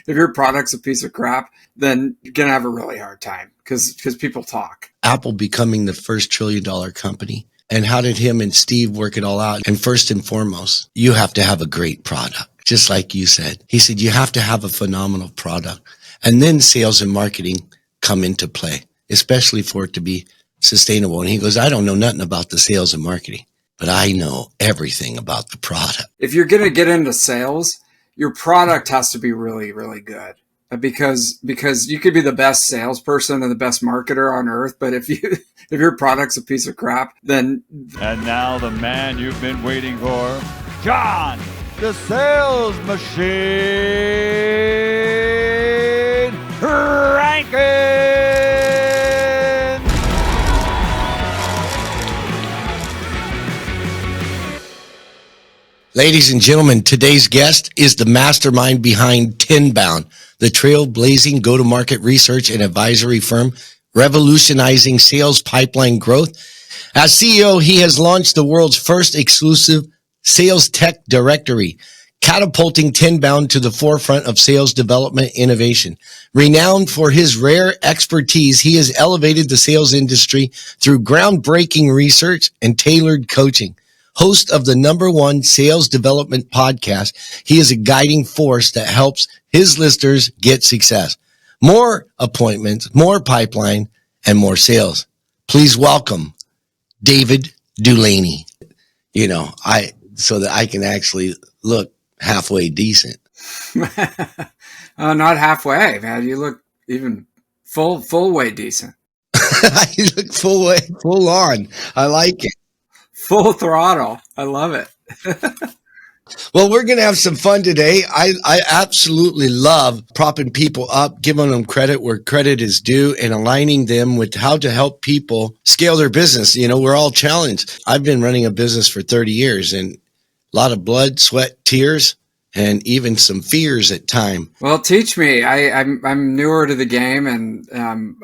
if your product's a piece of crap, then you're going to have a really hard time because people talk. Apple becoming the first $1 trillion company. And how did him and Steve work it all out? And first and foremost, you have to have a great product. Just like you said, he said, you have to have a phenomenal product. And then sales and marketing come into play, especially for it to be sustainable. And he goes, I don't know nothing about the sales and marketing, but I know everything about the product. If you're going to get into sales, your product has to be really, really good. Because you could be the best salesperson and the best marketer on earth, but if your product's a piece of crap, then... And now the man you've been waiting for, John, the sales machine, Rankins! Ladies and gentlemen, today's guest is the mastermind behind TenBound, the trailblazing go-to-market research and advisory firm revolutionizing sales pipeline growth. As CEO, he has launched the world's first exclusive sales tech directory, catapulting TenBound to the forefront of sales development innovation. Renowned for his rare expertise, he has elevated the sales industry through groundbreaking research and tailored coaching. Host of the #1 sales development podcast, he is a guiding force that helps his listeners get success. More appointments, more pipeline, and more sales. Please welcome David Dulany. So that I can actually look halfway decent. Not halfway, man. You look even full way decent. You look full on. I like it. Full throttle. I love it. Well, we're going to have some fun today. I absolutely love propping people up, giving them credit where credit is due, and aligning them with how to help people scale their business. We're all challenged. I've been running a business for 30 years and a lot of blood, sweat, tears, and even some fears at time. Well, teach me. I'm newer to the game, and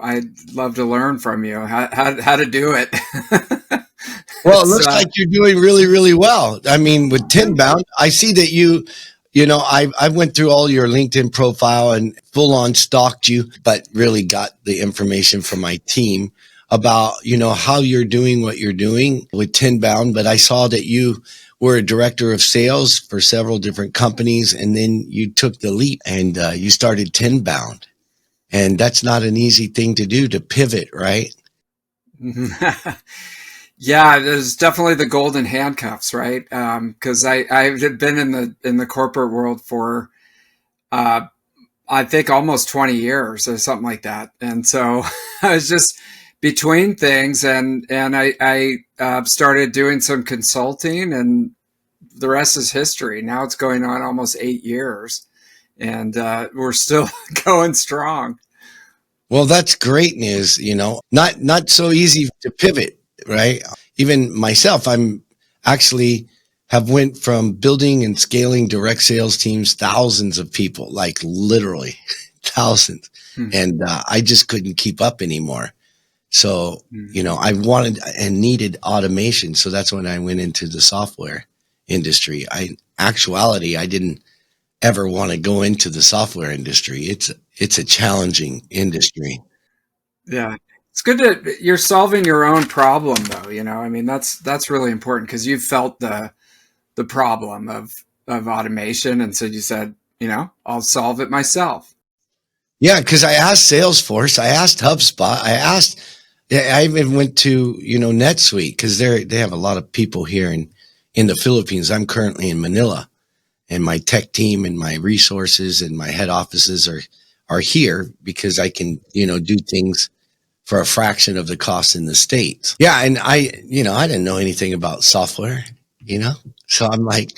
I'd love to learn from you how to do it. Well, it looks like you're doing really, really well. I mean, with TenBound, I see that I went through all your LinkedIn profile and full on stalked you, but really got the information from my team about, how you're doing what you're doing with TenBound. But I saw that you were a director of sales for several different companies, and then you took the leap and you started TenBound. And that's not an easy thing to do, to pivot, right? Yeah, there's definitely the golden handcuffs, right? Because I had been in the corporate world for I think almost 20 years or something like that, and so I was just between things, and I started doing some consulting, and the rest is history. Now it's going on almost 8 years, and we're still going strong. Well, that's great news. Not so easy to pivot. Right. Even myself, I'm actually have went from building and scaling direct sales teams, thousands of people, like literally thousands. And I just couldn't keep up anymore. So, I wanted and needed automation. So that's when I went into the software industry. Actuality, I didn't ever want to go into the software industry. It's a challenging industry. Yeah. It's good you're solving your own problem though, I mean, that's really important because you've felt the problem of automation. And so you said, I'll solve it myself. Yeah. Cause I asked Salesforce, I asked HubSpot, I even went to, NetSuite cause they have a lot of people here in the Philippines. I'm currently in Manila, and my tech team and my resources and my head offices are here because I can, do things for a fraction of the cost in the States. Yeah. And I didn't know anything about software, so I'm like,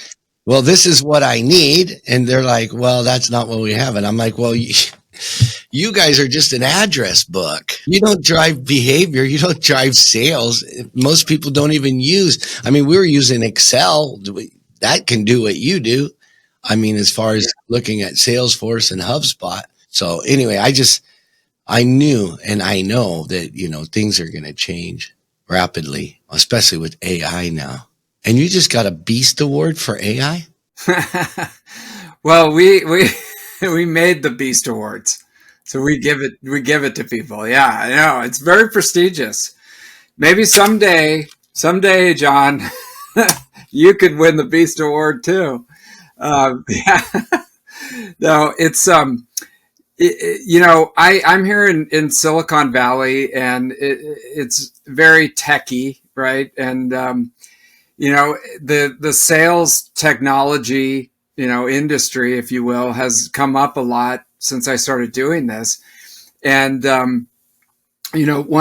well, this is what I need. And they're like, well, that's not what we have. And I'm like, well, you guys are just an address book. You don't drive behavior. You don't drive sales. Most people don't even use, we were using Excel. That can do what you do. As far as looking at Salesforce and HubSpot. So anyway, I knew and I know that, things are going to change rapidly, especially with AI now. And you just got a Beast Award for AI? Well, we we made the Beast Awards. So we give it to people. Yeah, I know. It's very prestigious. Maybe someday, John, you could win the Beast Award too. Yeah. No, it's I'm here in Silicon Valley, and it's very techy, right? And the sales technology, industry, if you will, has come up a lot since I started doing this. And one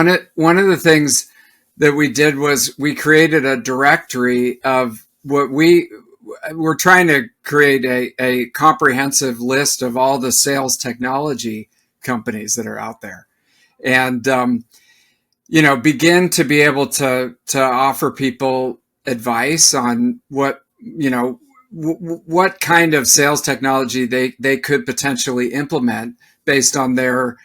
of the things that we did was we created a directory of what we're trying to create a comprehensive list of all the sales technology companies that are out there, and begin to be able to offer people advice on what kind of sales technology they could potentially implement based on their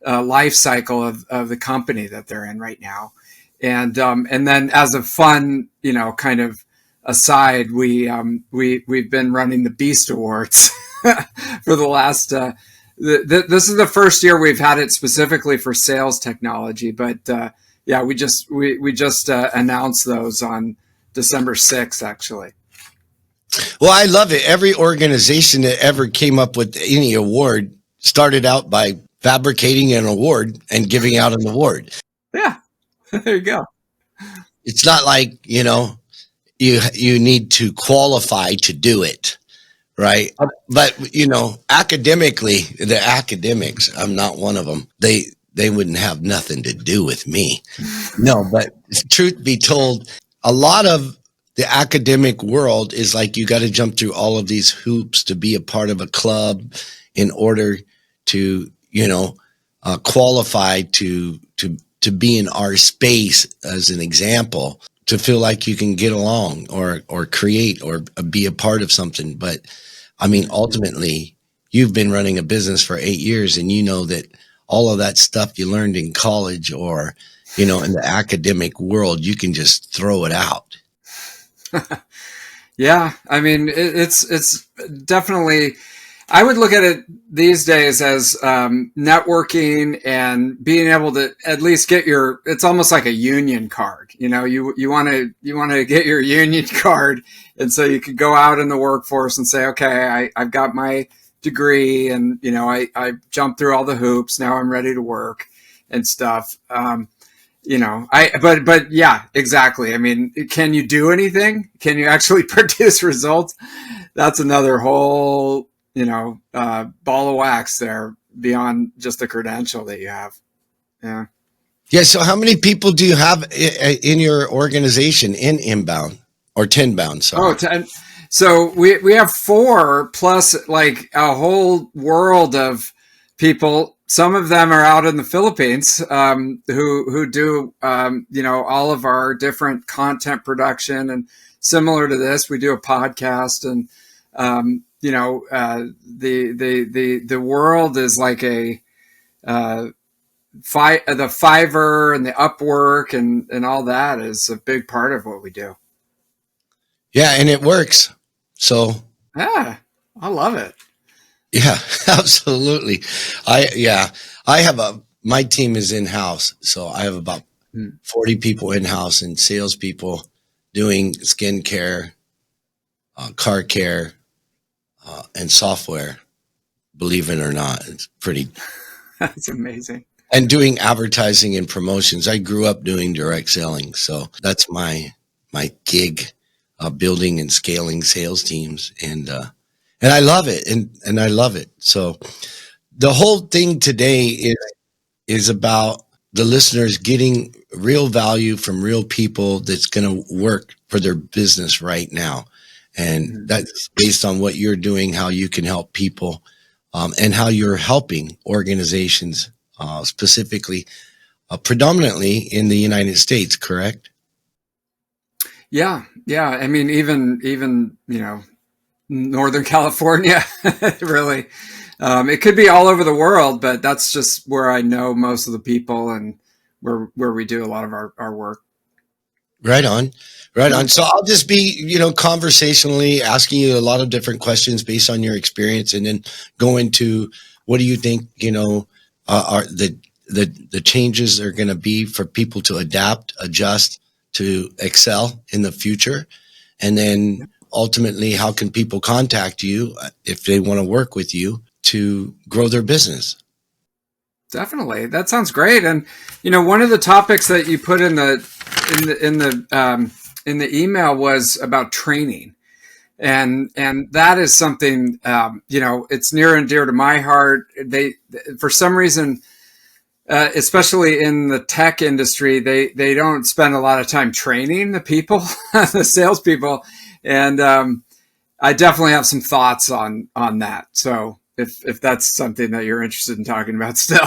life cycle of the company that they're in right now. And then as a fun, kind of aside, we've been running the Beast Awards for the last, this is the first year we've had it specifically for sales technology, but yeah, we just announced those on December 6th, actually. Well, I love it. Every organization that ever came up with any award started out by fabricating an award and giving out an award. Yeah, there you go. It's not like, you need to qualify to do it, right? But, academically, the academics, I'm not one of them. They wouldn't have nothing to do with me. No, but truth be told, a lot of the academic world is like you got to jump through all of these hoops to be a part of a club in order to, qualify to be in our space, as an example, to feel like you can get along or create or be a part of something. But I mean, ultimately, you've been running a business for 8 years, and you know that all of that stuff you learned in college or, in the academic world, you can just throw it out. Yeah, I mean, it's definitely, I would look at it these days as networking and being able to at least get it's almost like a union card. You want to get your union card, and so you could go out in the workforce and say, okay, I've got my degree, and I jumped through all the hoops. Now I'm ready to work and stuff. But yeah, exactly. I mean, can you do anything? Can you actually produce results? That's another whole, ball of wax there beyond just the credential that you have. Yeah. Yeah. So how many people do you have in your organization in inbound or TenBound? Sorry. So we have 4 plus like a whole world of people. Some of them are out in the Philippines, who do, all of our different content production, and similar to this, we do a podcast, and, the world is like the Fiverr and the Upwork and all that is a big part of what we do. Yeah. And it works. So. Yeah, I love it. Yeah, absolutely. My team is in-house. So I have about 40 people in-house and salespeople doing skincare, car care, and software. Believe it or not, it's pretty. That's amazing. And doing advertising and promotions. I grew up doing direct selling. So that's my gig, building and scaling sales teams. And I love it. And I love it. So the whole thing today is about the listeners getting real value from real people that's going to work for their business right now. And that's based on what you're doing, how you can help people, and how you're helping organizations, specifically, predominantly in the United States, correct? Yeah. Yeah. I mean, even, Northern California, really. It could be all over the world, but that's just where I know most of the people and where we do a lot of our work. Right on. Right Yeah. on. So I'll just be, conversationally asking you a lot of different questions based on your experience, and then go into what do you think, are the changes are going to be for people to adapt, adjust, to excel in the future. And then ultimately, how can people contact you if they want to work with you to grow their business? Definitely, that sounds great. And one of the topics that you put in the email was about training, and that is something it's near and dear to my heart. They, for some reason, especially in the tech industry, they don't spend a lot of time training the people, the salespeople, and I definitely have some thoughts on that. So if that's something that you're interested in talking about, still.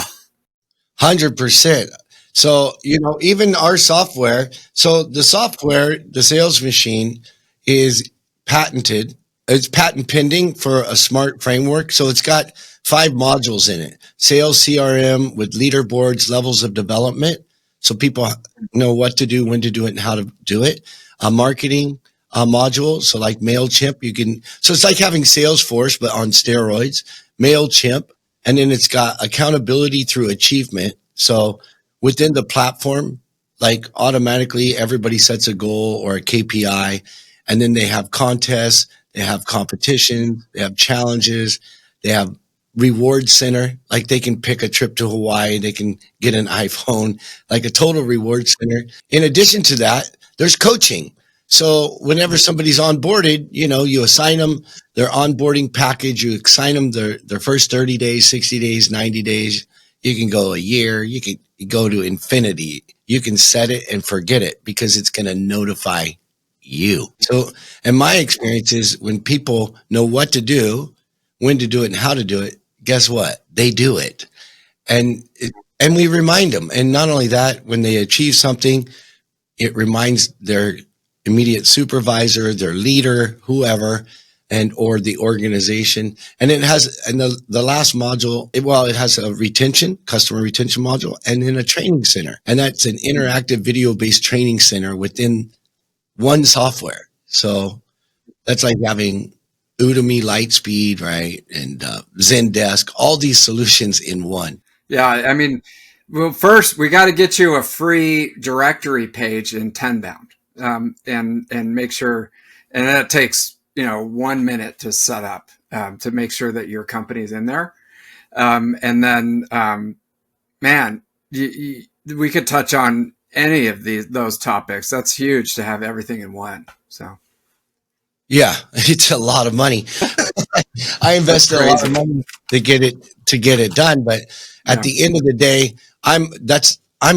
100%. So, even our software, so the software, the sales machine is patented. It's patent pending for a smart framework. So it's got 5 modules in it. Sales CRM with leaderboards, levels of development. So people know what to do, when to do it, and how to do it. A marketing module. So like MailChimp, so it's like having Salesforce, but on steroids. MailChimp. And then it's got accountability through achievement. So within the platform, like automatically everybody sets a goal or a KPI, and then they have contests, they have competition, they have challenges, they have reward center. Like they can pick a trip to Hawaii, they can get an iPhone, like a total reward center. In addition to that, there's coaching. So whenever somebody's onboarded, you assign them their onboarding package, you assign them their first 30 days, 60 days, 90 days. You can go a year, you can go to infinity. You can set it and forget it because it's going to notify you. So, and my experience is when people know what to do, when to do it, and how to do it, guess what? They do it. And we remind them. And not only that, when they achieve something, it reminds their immediate supervisor, their leader, whoever, and or the organization. And it has, and the last module, it has a customer retention module, and then a training center. And that's an interactive video-based training center within one software. So that's like having Udemy, Lightspeed, right? And Zendesk, all these solutions in one. Yeah, I mean, well, first we got to get you a free directory page in TenBound, and make sure, and that takes 1 minute to set up, to make sure that your company's in there, and then man, we could touch on any of those topics. That's huge to have everything in one. So Yeah, it's a lot of money. I invested a lot of money to get it done, but at the end of the day, I'm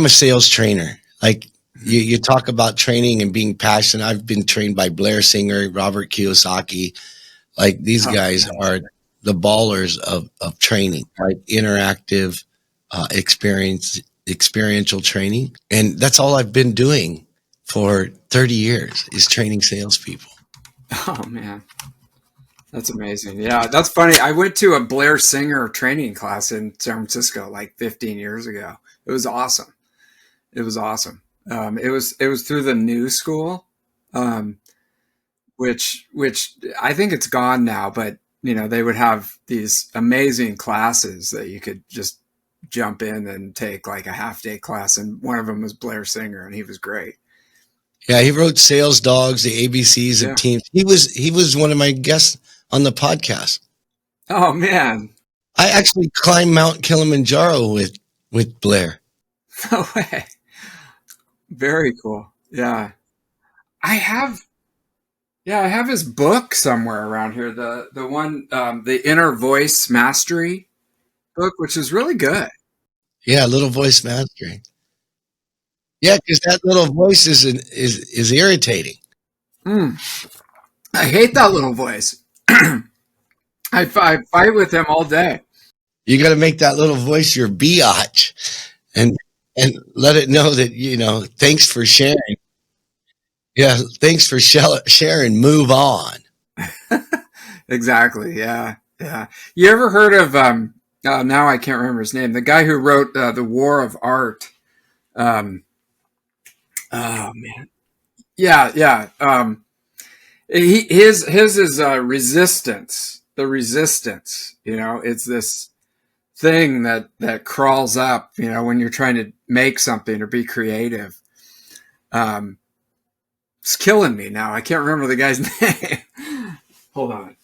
a sales trainer. Like you talk about training and being passionate. I've been trained by Blair Singer, Robert Kiyosaki. Like these guys are the ballers of training, right? Interactive, experiential training. And that's all I've been doing for 30 years is training salespeople. Oh man, that's amazing. Yeah, that's funny. I went to a Blair Singer training class in San Francisco like 15 years ago. It was awesome. It was awesome. It was through the New School, um, which I think it's gone now. But they would have these amazing classes that you could just jump in and take like a half day class, and one of them was Blair Singer, and he was great. Yeah, he wrote Sales Dogs, the ABCs of Yeah. Teams. He was one of my guests on the podcast. Oh man, I actually climbed Mount Kilimanjaro with Blair. no way. Very cool. Yeah, I have. Yeah, I have his book somewhere around here. The one, the Inner Voice Mastery book, which is really good. Yeah, little voice mastering. Yeah, because that little voice is irritating. Mm. I hate that little voice. I fight with him all day. You got to make that little voice your biatch, and let it know that thanks for sharing. Yeah, thanks for sharing. Move on. Exactly. Yeah. Yeah. You ever heard of now I can't remember his name. The guy who wrote The War of Art. Um, oh man. Yeah, yeah. His is resistance. The resistance. It's this thing that crawls up. When you're trying to make something or be creative. Um, it's killing me now. I can't remember the guy's name. Hold on.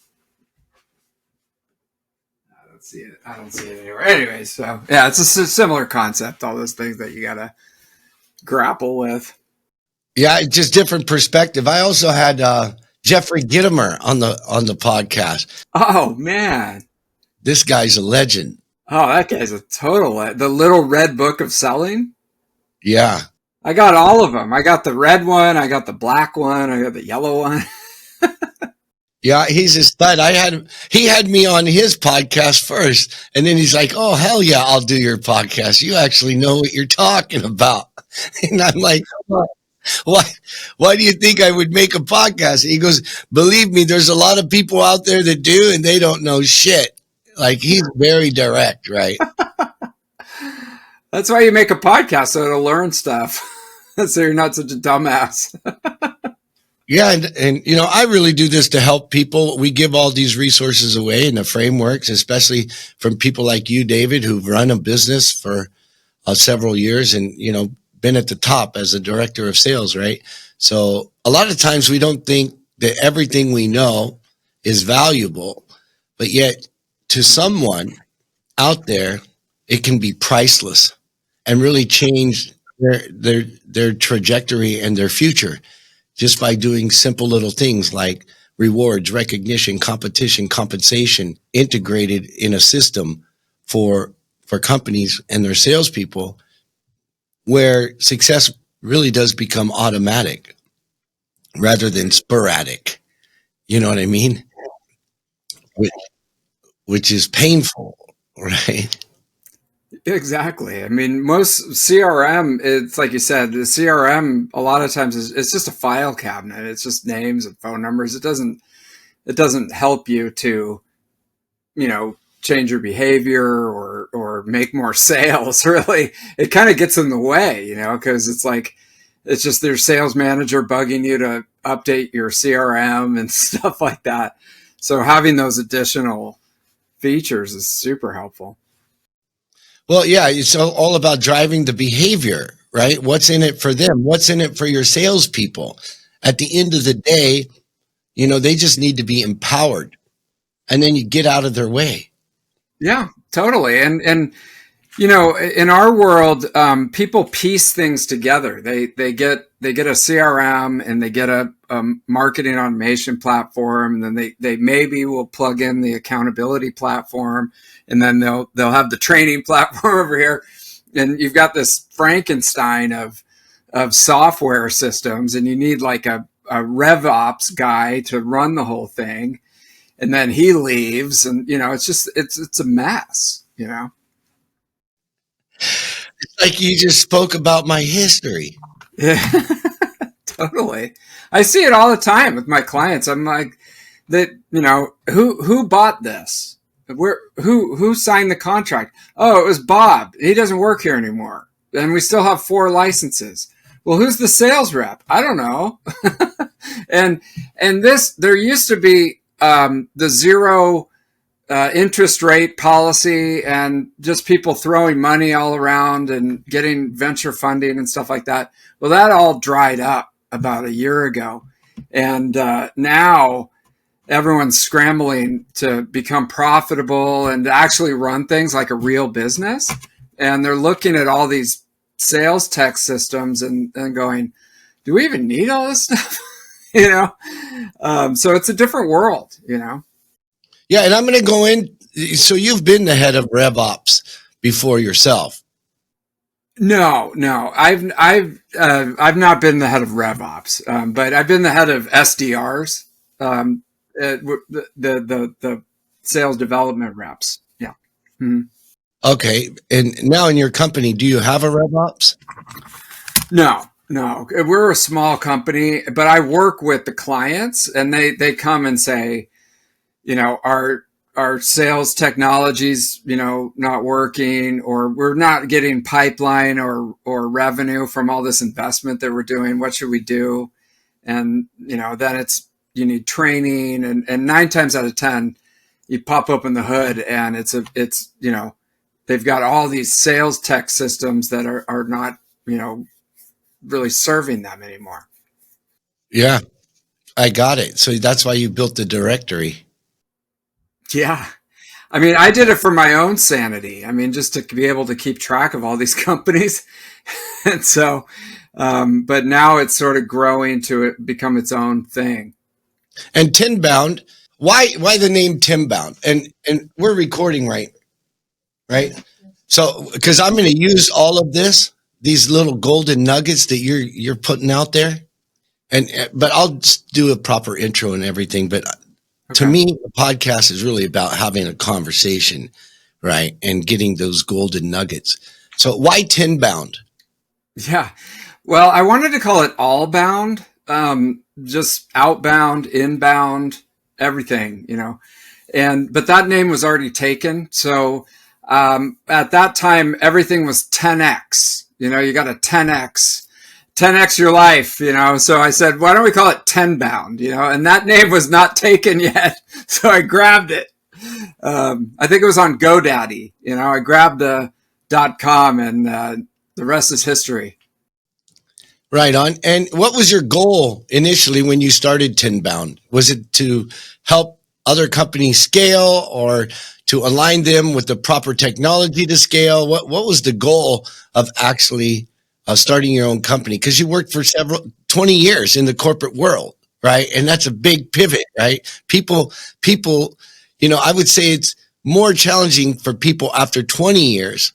I don't see it anywhere. Anyway, so yeah, it's a similar concept. All those things that you gotta grapple with. Yeah, just different perspective. I also had Jeffrey Gitomer on the podcast. Oh man. This guy's a legend. Oh, that guy's a total. The Little Red Book of Selling. Yeah. I got all of them. I got the red one. I got the black one. I got the yellow one. Yeah, he's a stud. He had me on his podcast first, and then he's like, "Oh hell yeah, I'll do your podcast. You actually know what you're talking about." And I'm like, "Why do you think I would make a podcast?" He goes, "Believe me, there's a lot of people out there that do, and they don't know shit." Like, he's very direct, right? That's why you make a podcast, so it'll learn stuff. So you're not such a dumbass. Yeah, and I really do this to help people. We give all these resources away and the frameworks, especially from people like you, David, who've run a business for several years and been at the top as a director of sales, right? So a lot of times we don't think that everything we know is valuable, but yet to someone out there, it can be priceless and really change their trajectory and their future, just by doing simple little things like rewards, recognition, competition, compensation integrated in a system for companies and their salespeople, where success really does become automatic rather than sporadic. You know what I mean? Which is painful, right? Exactly. I mean, most CRM, it's like you said, the CRM a lot of times it's just a file cabinet. It's just names and phone numbers. It doesn't help you to, change your behavior or make more sales. Really, it kind of gets in the way, because it's just their sales manager bugging you to update your CRM and stuff like that. So having those additional features is super helpful. Well, yeah, it's all about driving the behavior, right? What's in it for them? What's in it for your salespeople? At the end of the day, they just need to be empowered, and then you get out of their way. Yeah, totally. And in our world, people piece things together. They get a CRM and they get a marketing automation platform, and then they maybe will plug in the accountability platform, and then they'll have the training platform over here, and you've got this Frankenstein of software systems, and you need like a RevOps guy to run the whole thing, and then he leaves, and it's a mess. It's like you just spoke about my history. Yeah, totally. I see it all the time with my clients. I'm like, who bought this? Who signed the contract? Oh, it was Bob. He doesn't work here anymore. And we still have 4 licenses. Well, who's the sales rep? I don't know. and there used to be the zero interest rate policy and just people throwing money all around and getting venture funding and stuff like that. Well, that all dried up about a year ago. And now everyone's scrambling to become profitable and to actually run things like a real business. And they're looking at all these sales tech systems and going, do we even need all this stuff? So it's a different world, Yeah, and I'm going to go in. So you've been the head of RevOps before yourself. No, I've not been the head of RevOps, but I've been the head of SDRs, the sales development reps. Yeah. Mm-hmm. Okay, and now in your company, do you have a RevOps? No, we're a small company, but I work with the clients, and they come and say, our sales technologies, not working, or we're not getting pipeline or revenue from all this investment that we're doing. What should we do? And, then you need training, and 9 times out of 10, you pop open the hood and they've got all these sales tech systems that are not, really serving them anymore. Yeah, I got it. So that's why you built the directory. Yeah. I mean, I did it for my own sanity. I mean, just to be able to keep track of all these companies. And so, but now it's sort of growing to become its own thing. And TenBound, why the name TenBound? And we're recording right? So, because I'm going to use all of these little golden nuggets that you're putting out there, but I'll just do a proper intro and everything. But to me, the podcast is really about having a conversation, right, and getting those golden nuggets. So, why TenBound? Yeah. Well, I wanted to call it all bound, just outbound, inbound, everything, but that name was already taken. So, at that time, everything was 10X, you got a 10X your life, so I said, why don't we call it TenBound, and that name was not taken yet. So I grabbed it. I think it was on GoDaddy, I grabbed the .com, and, the rest is history. Right on. And what was your goal initially when you started TenBound? Was it to help other companies scale, or to align them with the proper technology to scale? What was the goal of actually starting your own company? Because you worked for 20 years in the corporate world, right? And that's a big pivot, right? People, I would say it's more challenging for people after 20 years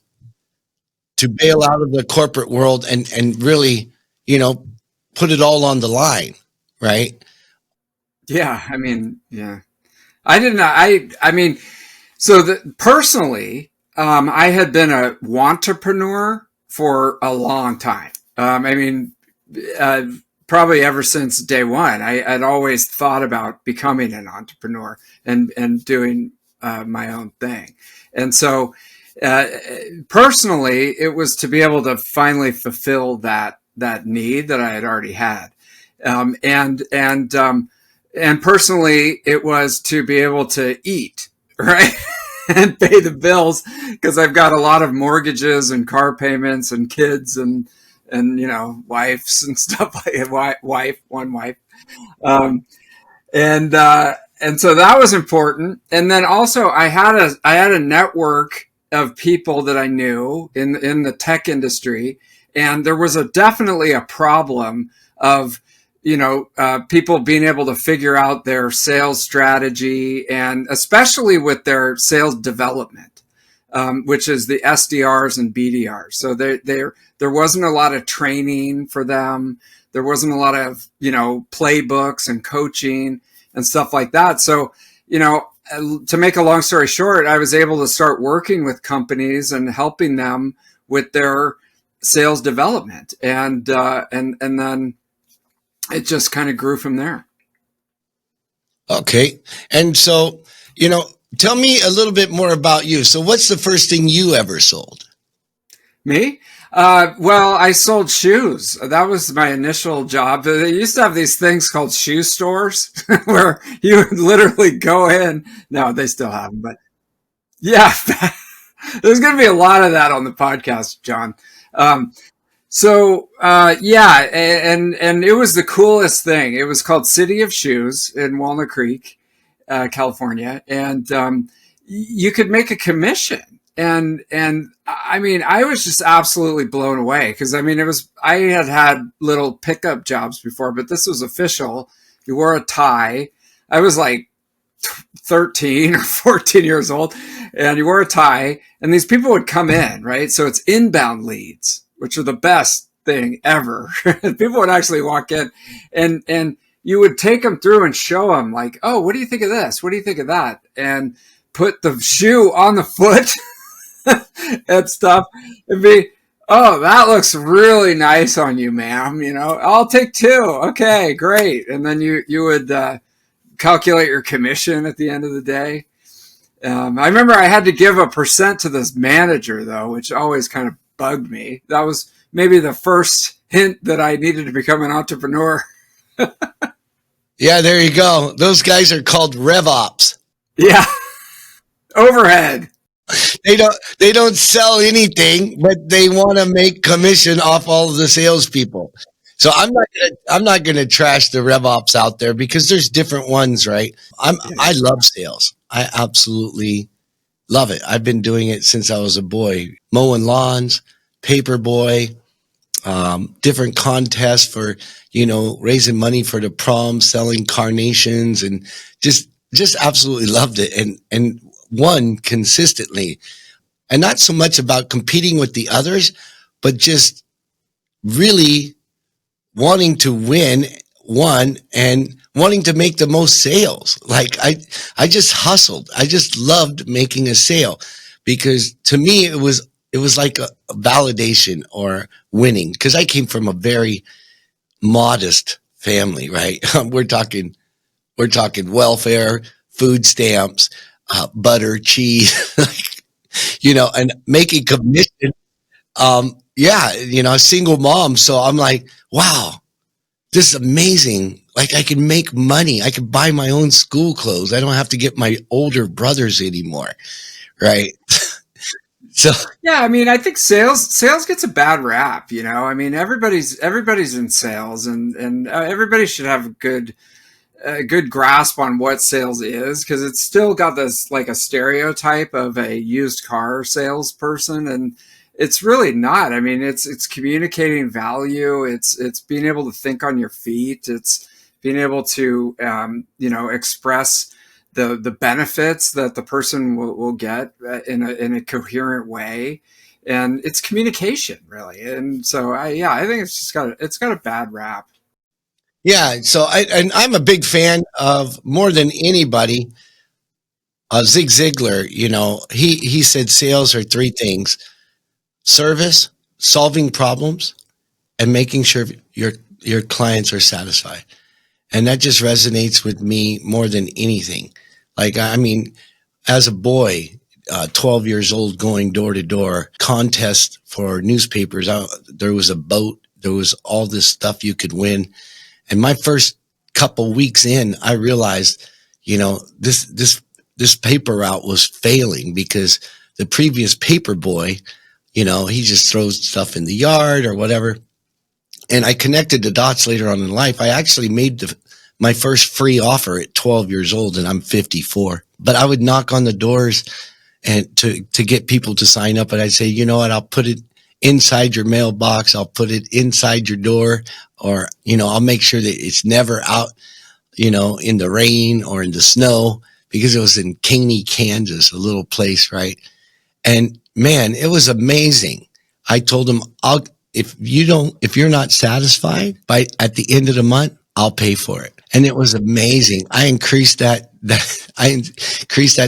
to bail out of the corporate world and really, put it all on the line, right? Yeah. I mean, yeah. I didn't know. I mean, personally, I had been a wantrepreneur for a long time. Probably ever since day one, I'd always thought about becoming an entrepreneur and doing my own thing. And so, personally, it was to be able to finally fulfill that need that I had already had. And personally, it was to be able to eat, right? And pay the bills, because I've got a lot of mortgages and car payments and kids and wives and stuff like one wife. And so that was important. And then also I had a network of people that I knew in the tech industry. And there was definitely a problem of, people being able to figure out their sales strategy, and especially with their sales development, which is the SDRs and BDRs. So there wasn't a lot of training for them. There wasn't a lot of, playbooks and coaching and stuff like that. So, to make a long story short, I was able to start working with companies and helping them with their sales development. And then it just kind of grew from there. Okay. And so, tell me a little bit more about you. So what's the first thing you ever sold? Me? Well, I sold shoes. That was my initial job. They used to have these things called shoe stores where you would literally go in. No, they still have them, but yeah, there's going to be a lot of that on the podcast, John. Yeah, and it was the coolest thing. It was called City of Shoes in Walnut Creek, California. And, you could make a commission. And I mean, I was just absolutely blown away, because I had little pickup jobs before, but this was official. You wore a tie. I was like 13 or 14 years old, and you wore a tie, and these people would come in, right? So it's inbound leads, which are the best thing ever. People would actually walk in, and you would take them through and show them, like, oh, what do you think of this? What do you think of that? And put the shoe on the foot and stuff, and be, oh, that looks really nice on you, ma'am. I'll take 2. Okay, great. And then you would calculate your commission at the end of the day. I remember I had to give a % to this manager, though, which always kind of bugged me. That was maybe the first hint that I needed to become an entrepreneur. Yeah, there you go. Those guys are called rev ops. Yeah, overhead. They don't sell anything, but they want to make commission off all of the salespeople. So I'm not gonna trash the rev ops out there because there's different ones, right? I Yeah. love sales. I absolutely love it. I've been doing it since I was a boy, mowing lawns, paper boy, different contests for raising money for the prom, selling carnations, and just absolutely loved it and won consistently. And not so much about competing with the others, but just really wanting to win one and wanting to make the most sales. Like I just hustled. I just loved making a sale because to me it was like a validation or winning because I came from a very modest family, right? we're talking welfare, food stamps, butter, cheese, and making commission. Yeah, a single mom. So I'm like, wow, this is amazing. Like I can make money. I can buy my own school clothes. I don't have to get my older brothers anymore. Right. So Yeah, I mean, I think sales gets a bad rap. I mean, everybody's in sales, and everybody should have a good grasp on what sales is because it's still got this like a stereotype of a used car salesperson, and it's really not. I mean, it's communicating value. It's being able to think on your feet. It's being able to express the benefits that the person will get in a coherent way, and it's communication really. And so I think it's got a bad rap. yeah, so I'm a big fan of more than anybody. Zig Ziglar, he said sales are three things: service, solving problems, and making sure your clients are satisfied. And that just resonates with me more than anything. Like I mean, as a boy, 12 years old, going door to door, contest for newspapers. There was a boat. There was all this stuff you could win. And my first couple weeks in, I realized, this paper route was failing because the previous paper boy, he just throws stuff in the yard or whatever. And I connected the dots later on in life. I actually made my first free offer at 12 years old, and I'm 54. But I would knock on the doors and to get people to sign up, and I'd say, you know what, I'll put it inside your mailbox, I'll put it inside your door, or I'll make sure that it's never out, in the rain or in the snow, because it was in Caney, Kansas, a little place, right? And man, it was amazing. I told him, if you're not satisfied by at the end of the month, I'll pay for it. And it was amazing. I increased that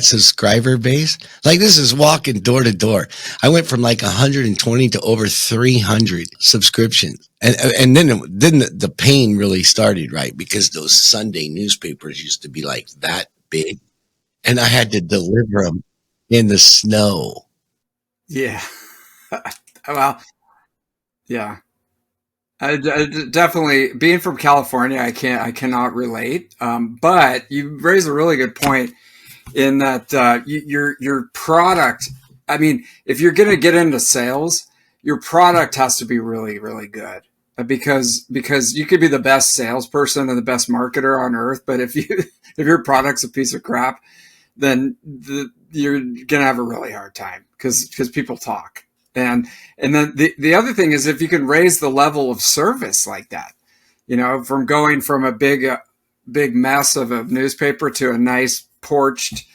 subscriber base. Like this is walking door to door. I went from like 120 to over 300 subscriptions. And then the pain really started, right? Because those Sunday newspapers used to be like that big and I had to deliver them in the snow. Yeah. Well, yeah. I definitely being from California, I cannot relate. But you raise a really good point in that your product. I mean, if you're going to get into sales, your product has to be really really good because you could be the best salesperson and the best marketer on earth, but if your product's a piece of crap, then you're gonna have a really hard time because people talk. And then the other thing is if you can raise the level of service like that, from going from a big mess of a newspaper to a nice porched,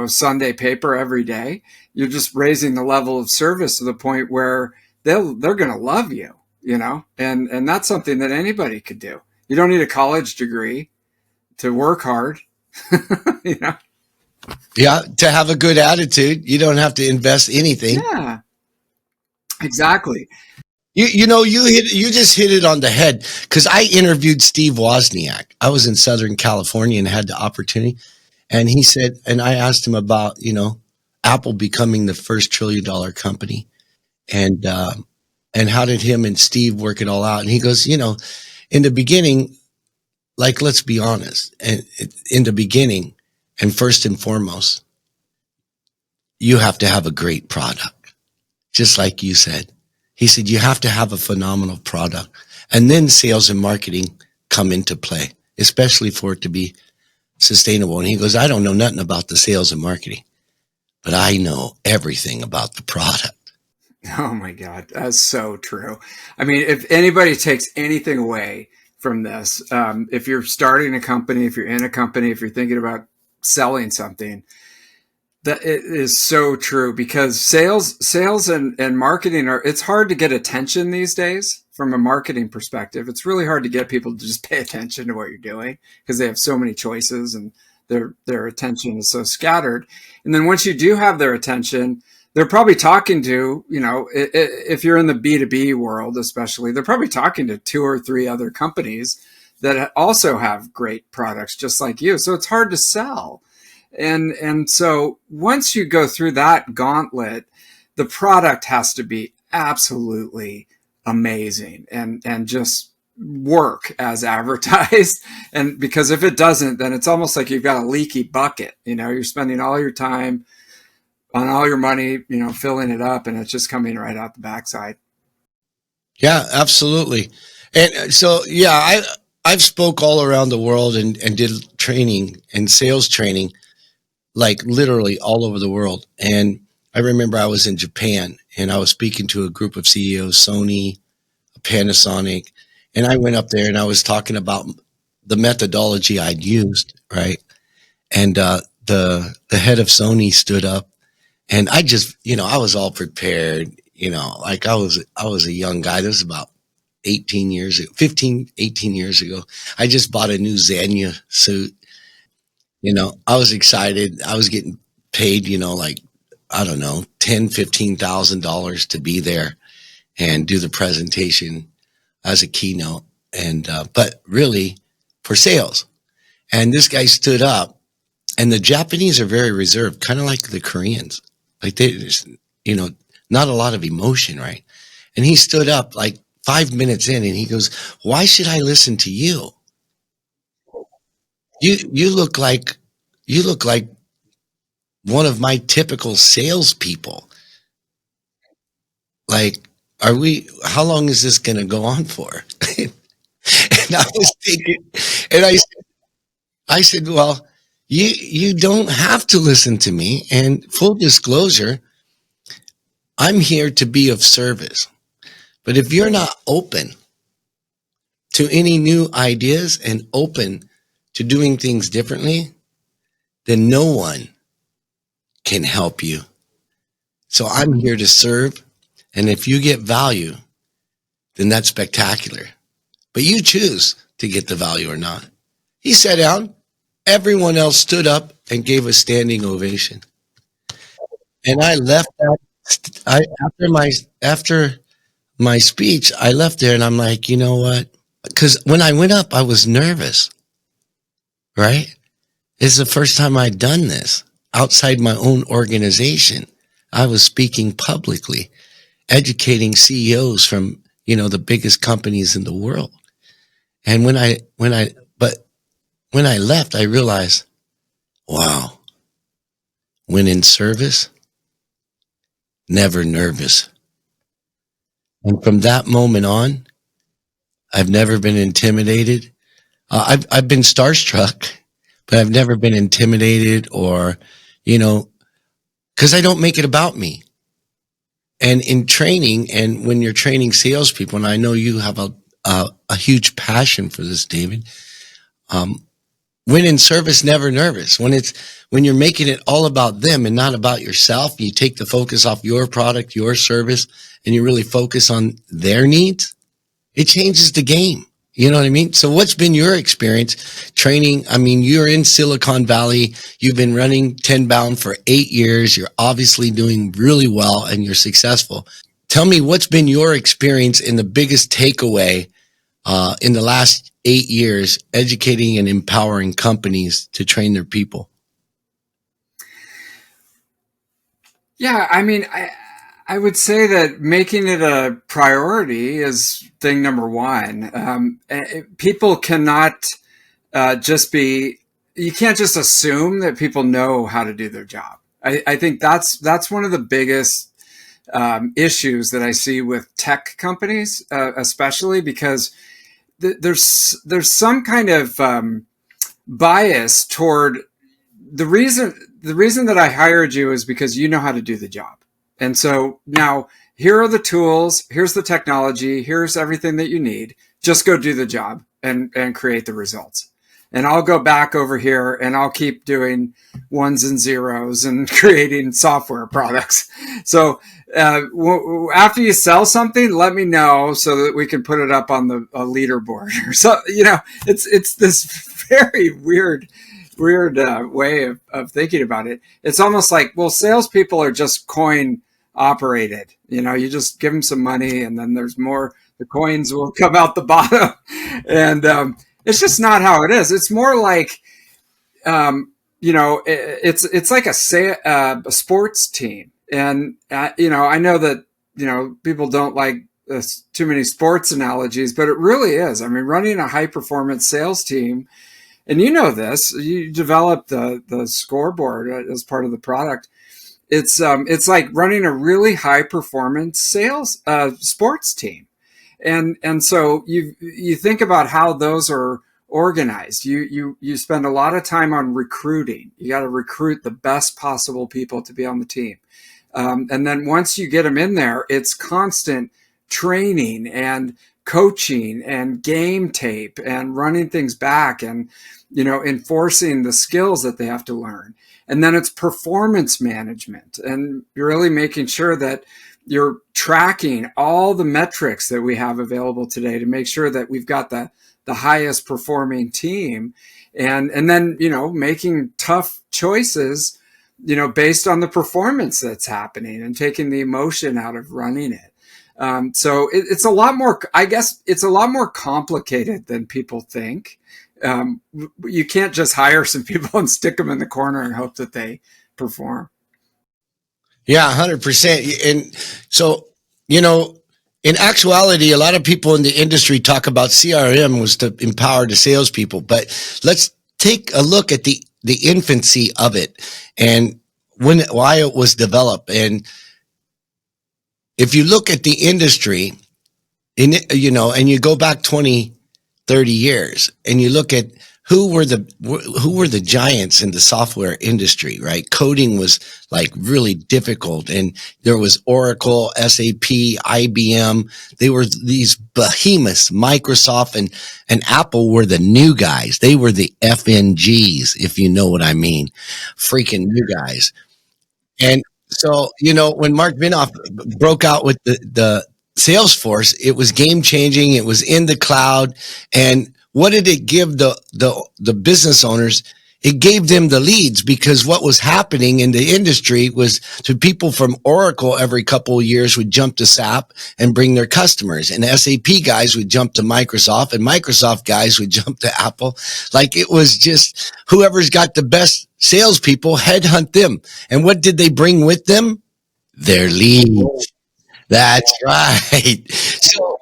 Sunday paper every day, you're just raising the level of service to the point where they're gonna love you, and that's something that anybody could do. You don't need a college degree to work hard, you know. Yeah, to have a good attitude, you don't have to invest anything. Yeah, exactly. You just hit it on the head because I interviewed Steve Wozniak. I was in Southern California and had the opportunity, and he said, and I asked him about Apple becoming the first $1 trillion company, and and how did him and Steve work it all out? And he goes, in the beginning, like, let's be honest. And in the beginning, and first and foremost, you have to have a great product. Just like you said. He said, you have to have a phenomenal product. And then sales and marketing come into play, especially for it to be sustainable. And he goes, I don't know nothing about the sales and marketing, but I know everything about the product. Oh my God, that's so true. I mean, if anybody takes anything away from this, if you're starting a company, if you're in a company, if you're thinking about selling something, that it is so true, because sales and marketing it's hard to get attention these days from a marketing perspective. It's really hard to get people to just pay attention to what you're doing because they have so many choices and their attention is so scattered. And then once you do have their attention, they're probably talking to, if you're in the B2B world, especially, they're probably talking to 2 or 3 other companies that also have great products just like you. So it's hard to sell. And so once you go through that gauntlet, the product has to be absolutely amazing and just work as advertised. And because if it doesn't, then it's almost like you've got a leaky bucket. You're spending all your time on all your money, filling it up, and it's just coming right out the backside. Yeah, absolutely. And so, yeah, I've spoke all around the world and did training and sales training, like literally all over the world. And I remember I was in Japan and I was speaking to a group of CEOs, Sony, Panasonic, and I went up there and I was talking about the methodology I'd used, right? And the head of Sony stood up, and I just, I was all prepared, like I was a young guy. This was about 18 years ago, 15, 18 years ago. I just bought a new Xania suit. I was excited. I was getting paid, like, I don't know, $10,000, $15,000 to be there and do the presentation as a keynote. And, but really for sales. And this guy stood up, and the Japanese are very reserved, kind of like the Koreans. Like they just, not a lot of emotion, right? And he stood up like 5 minutes in and he goes, why should I listen to you? You look like one of my typical salespeople. Like, how long is this going to go on for? And I was thinking, and I said, well, you don't have to listen to me. And full disclosure, I'm here to be of service. But if you're not open to any new ideas and open to doing things differently, then no one can help you. So I'm here to serve. And if you get value, then that's spectacular. But you choose to get the value or not. He sat down. Everyone else stood up and gave a standing ovation. And I left that. After my speech, I left there and I'm like, you know what? Because when I went up, I was nervous. Right? This is the first time I'd done this outside my own organization. I was speaking publicly, educating CEOs from, the biggest companies in the world. And when I left, I realized, wow, when in service, never nervous. And from that moment on, I've never been intimidated. I've been starstruck, but I've never been intimidated or, because I don't make it about me. And in training, and when you're training salespeople, and I know you have a huge passion for this, David. When in service, never nervous. When you're making it all about them and not about yourself, you take the focus off your product, your service, and you really focus on their needs, it changes the game. You know what I mean? So what's been your experience training? I mean, you're in Silicon Valley. You've been running TenBound for 8 years. You're obviously doing really well and you're successful. Tell me what's been your experience in the biggest takeaway in the last 8 years, educating and empowering companies to train their people? Yeah, I mean, I would say that making it a priority is thing number one. People cannot just be, you can't just assume that people know how to do their job. I think that's one of the biggest issues that I see with tech companies, especially because there's some kind of bias toward the reason that I hired you is because you know how to do the job. And so now here are the tools, here's the technology, here's everything that you need. Just go do the job and create the results. And I'll go back over here and I'll keep doing ones and zeros and creating software products. So after you sell something, let me know so that we can put it up on the leaderboard. So, it's this very weird way of thinking about it. It's almost like, well, salespeople are just coin operated. You just give them some money and then there's more, the coins will come out the bottom. And it's just not how it is. It's more like, it's like a sports team. And, I know that, people don't like too many sports analogies, but it really is. I mean, running a high performance sales team, and this, you develop the scoreboard as part of the product. It's like running a really high performance sales sports team. And so you think about how those are organized. You spend a lot of time on recruiting. You got to recruit the best possible people to be on the team. And then once you get them in there, it's constant training and coaching and game tape and running things back and, enforcing the skills that they have to learn. And then it's performance management and really making sure that you're tracking all the metrics that we have available today to make sure that we've got the highest performing team and then, making tough choices, based on the performance that's happening and taking the emotion out of running it. So it's a lot more, I guess it's a lot more complicated than people think. You can't just hire some people and stick them in the corner and hope that they perform. Yeah, 100%. And so, in actuality, a lot of people in the industry talk about CRM was to empower the salespeople, but let's take a look at the infancy of it and why it was developed. And if you look at the industry, and you go back 20, 30 years and you look at who were the giants in the software industry, right? Coding was like really difficult. And there was Oracle, SAP, IBM. They were these behemoths. Microsoft and Apple were the new guys. They were the FNGs, if you know what I mean. Freaking new guys. And so, when Mark Vinoff broke out with the Salesforce, it was game changing. It was in the cloud. And what did it give the business owners? It gave them the leads, because what was happening in the industry was to people from Oracle every couple of years would jump to SAP and bring their customers, and SAP guys would jump to Microsoft, and Microsoft guys would jump to Apple. Like, it was just whoever's got the best salespeople, headhunt them. And what did they bring with them? Their leads. That's right. So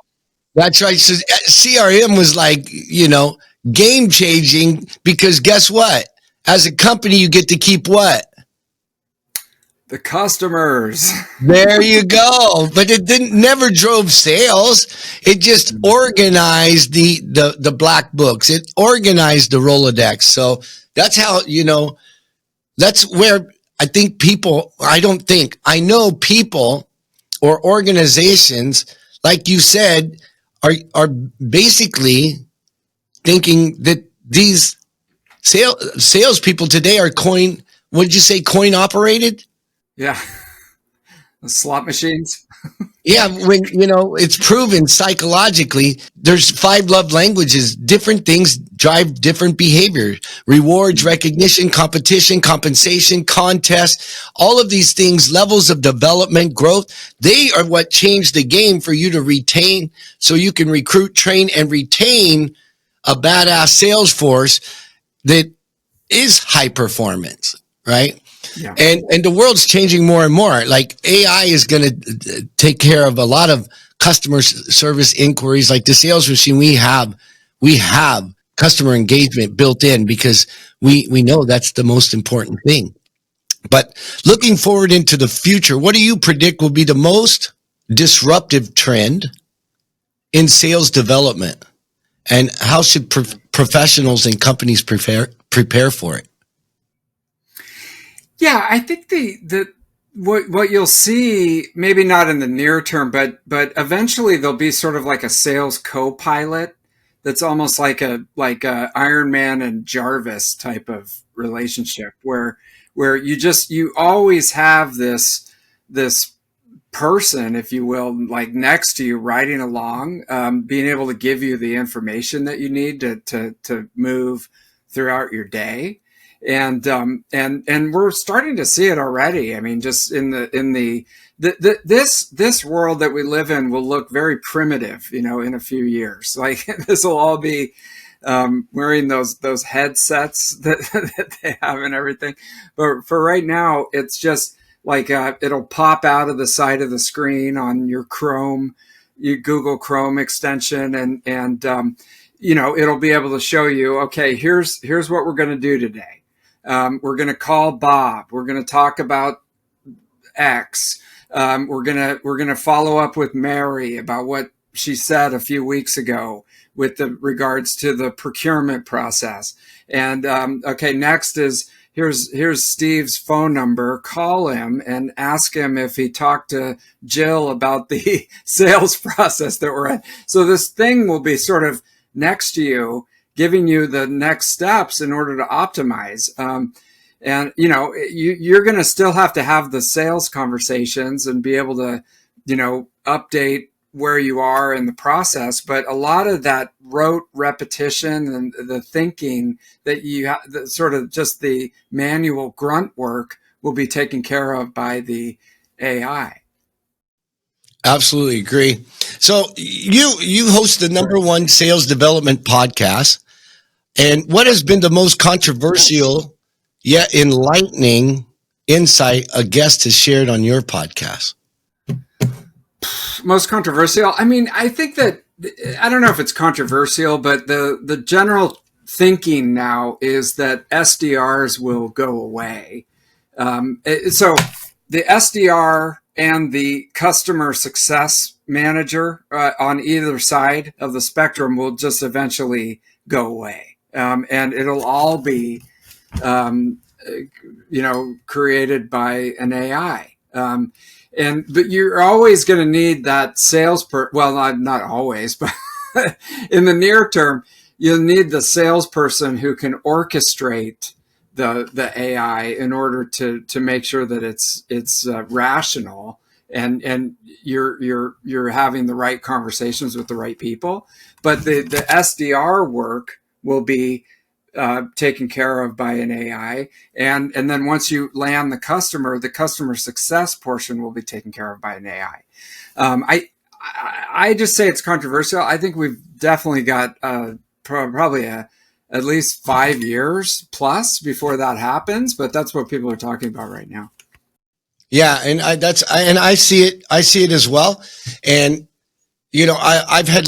that's right. So CRM was like, game changing, because guess what? As a company, you get to keep what? The customers. There you go. But it never drove sales. It just organized the black books. It organized the Rolodex. So that's how, that's where I know people or organizations, like you said, are basically thinking that these salespeople today are coin operated? Yeah. The slot machines. Yeah, when it's proven psychologically, there's 5 love languages. Different things drive different behavior: rewards, recognition, competition, compensation, contest. All of these things, levels of development, growth, they are what change the game for you to retain, so you can recruit, train, and retain a badass sales force that is high performance, right? Yeah. And the world's changing more and more. Like, AI is going to take care of a lot of customer service inquiries. Like the sales machine we have customer engagement built in, because we know that's the most important thing. But looking forward into the future, what do you predict will be the most disruptive trend in sales development, and how should professionals and companies prepare for it? Yeah, I think what you'll see, maybe not in the near term, but eventually there'll be sort of like a sales co-pilot that's almost like a Iron Man and Jarvis type of relationship, where you always have this person, if you will, like next to you, riding along, being able to give you the information that you need to move throughout your day. And we're starting to see it already. I mean, just this world that we live in will look very primitive, in a few years. Like this will all be wearing those headsets that they have and everything. But for right now, it's just like it'll pop out of the side of the screen on your Google Chrome extension, and it'll be able to show you, okay, here's what we're going to do today. We're going to call Bob. We're going to talk about X. We're gonna follow up with Mary about what she said a few weeks ago with the regards to the procurement process. And okay, next is here's Steve's phone number. Call him and ask him if he talked to Jill about the sales process that we're in. So this thing will be sort of next to you, giving you the next steps in order to optimize. And you're going to still have to have the sales conversations and be able to, update where you are in the process. But a lot of that rote repetition and the thinking that you have, sort of just the manual grunt work, will be taken care of by the AI. Absolutely agree. So you host the #1 sales development podcast. And what has been the most controversial yet enlightening insight a guest has shared on your podcast? Most controversial? I mean, I think that, I don't know if it's controversial, but the general thinking now is that SDRs will go away. So the SDR and the customer success manager on either side of the spectrum will just eventually go away. And it'll all be, created by an AI. But you're always going to need that well, not always, but in the near term, you'll need the salesperson who can orchestrate the AI in order to make sure that it's rational, and you're having the right conversations with the right people. But the SDR work will be taken care of by an AI, and then once you land the customer success portion will be taken care of by an AI. I just say it's controversial. I think we've definitely got probably at least 5 years plus before that happens, but that's what people are talking about right now. Yeah, and I see it. I see it as well. And I've had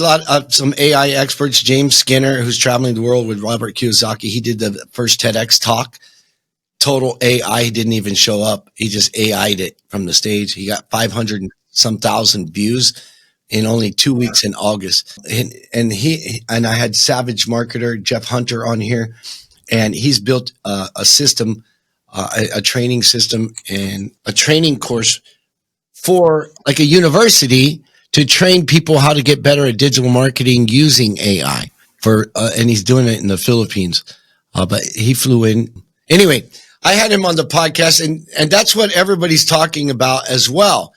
some AI experts. James Skinner, who's traveling the world with Robert Kiyosaki, he did the first TEDx talk. Total AI. He didn't even show up. He just AI'd it from the stage. He got 500 and some thousand views in only 2 weeks in August. And I had Savage marketer Jeff Hunter on here, and he's built a system, a training system, and a training course for like a university to train people how to get better at digital marketing using AI and he's doing it in the Philippines. But he flew in. Anyway, I had him on the podcast, and that's what everybody's talking about as well.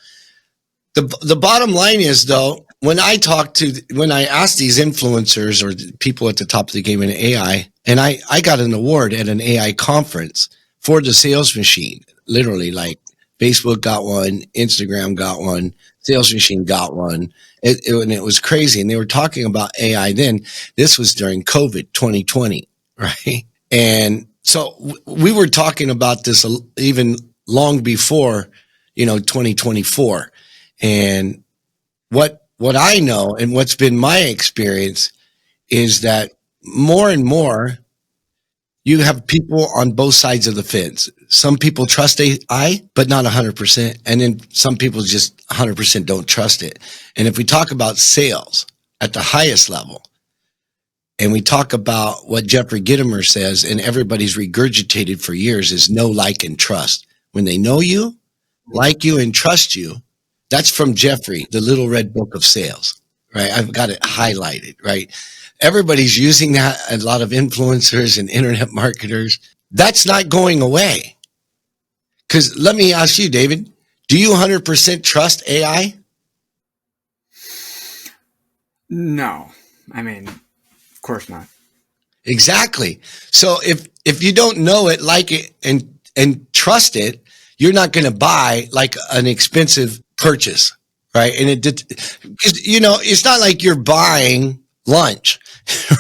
The bottom line is, though, when I ask these influencers or people at the top of the game in AI, and I got an award at an AI conference for the sales machine, literally, like Facebook got one, Instagram got one, Sales Machine got one. And it was crazy. And they were talking about AI then. This was during COVID 2020, right? And so we were talking about this even long before, 2024. And what I know and what's been my experience is that more and more, you have people on both sides of the fence. Some people trust AI, but not 100%. And then some people just 100% don't trust it. And if we talk about sales at the highest level, and we talk about what Jeffrey Gitomer says, and everybody's regurgitated for years, is know, like, and trust. When they know you, like you, and trust you, that's from Jeffrey, the Little Red Book of Sales, right? I've got it highlighted, right? Everybody's using that, a lot of influencers and internet marketers. That's not going away. Because let me ask you, David, do you 100% trust AI? No. I mean, of course not. Exactly. So if you don't know it, like it, and trust it, you're not going to buy like an expensive purchase, right? And it's not like you're buying lunch,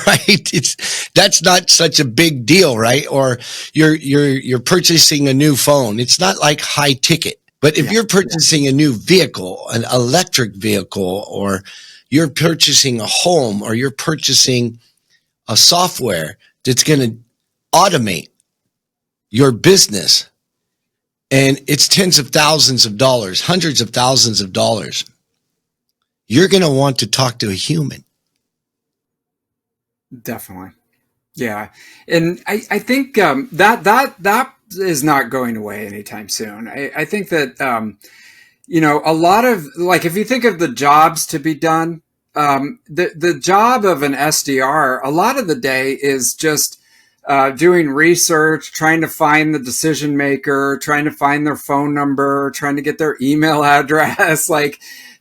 right? That's not such a big deal, right? Or you're purchasing a new phone. It's not like high ticket. But if you're purchasing a new vehicle, an electric vehicle, or you're purchasing a home, or you're purchasing a software that's going to automate your business, and it's tens of thousands of dollars, hundreds of thousands of dollars, you're going to want to talk to a human. Definitely. Yeah. And I think that is not going away anytime soon. I think that, a lot of, like, if you think of the jobs to be done, the job of an SDR, a lot of the day is just doing research, trying to find the decision maker, trying to find their phone number, trying to get their email address, like